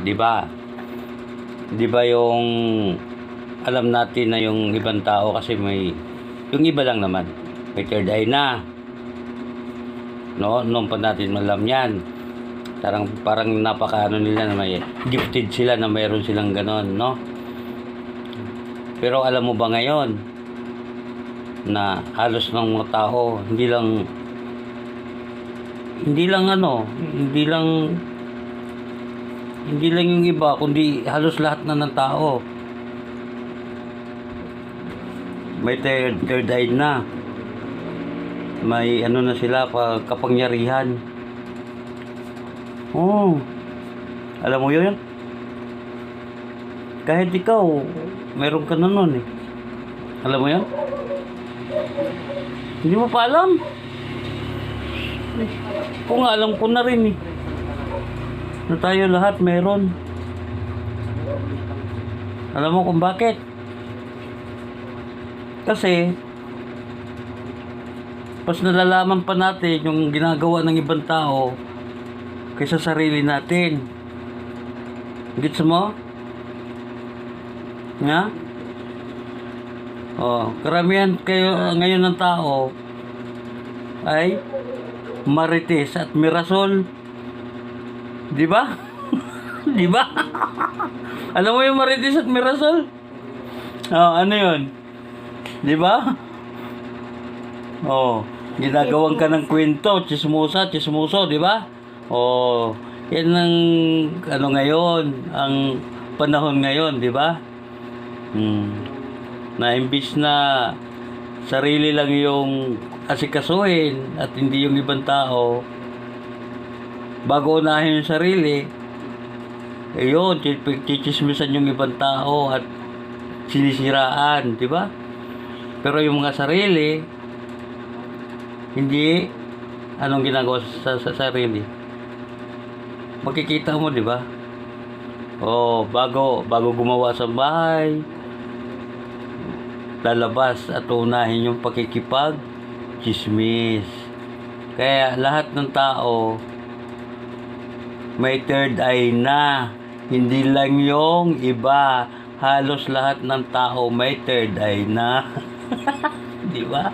Di ba? Di ba yung alam natin na yung ibang tao kasi yung iba lang naman may third eye na, no? Noon pa natin alam yan. Parang napaka nila na may gifted sila na mayroon silang ganon, no? Pero alam mo ba ngayon na halos ng mga tao hindi lang yung iba, kundi halos lahat na ng tao may third eye na, may na sila kapangyarihan. Alam mo yun, kahit ikaw meron ka na nun alam mo yun, hindi mo pa alam. Kung alam ko na rin na tayo lahat meron. Alam mo kung bakit? Kasi mas nalalaman pa natin yung ginagawa ng ibang tao kaysa sarili natin. Gets mo? Nga? Karamihan kayo ngayon ng tao ay Marites at Mirasol. Di ba? Di ba? Alam mo yung Marites at Mirasol? Ano yun? Di ba? Ginagawan ka ng kwento, chismoso, di ba? Yan ang ngayon, ang panahon ngayon, di ba? Na imbis na sarili lang yung asikasuhin at hindi yung ibang tao, bago unahin yung sarili, yun, chichismisan yung ibang tao at sinisiraan, di ba? Pero yung mga sarili, hindi, anong ginagawa sa sarili? Makikita mo, di ba? Bago gumawa sa bahay, lalabas at unahin yung chismis. Kaya lahat ng tao may third eye na. Hindi lang yung iba. Halos lahat ng tao may third eye na. Di ba?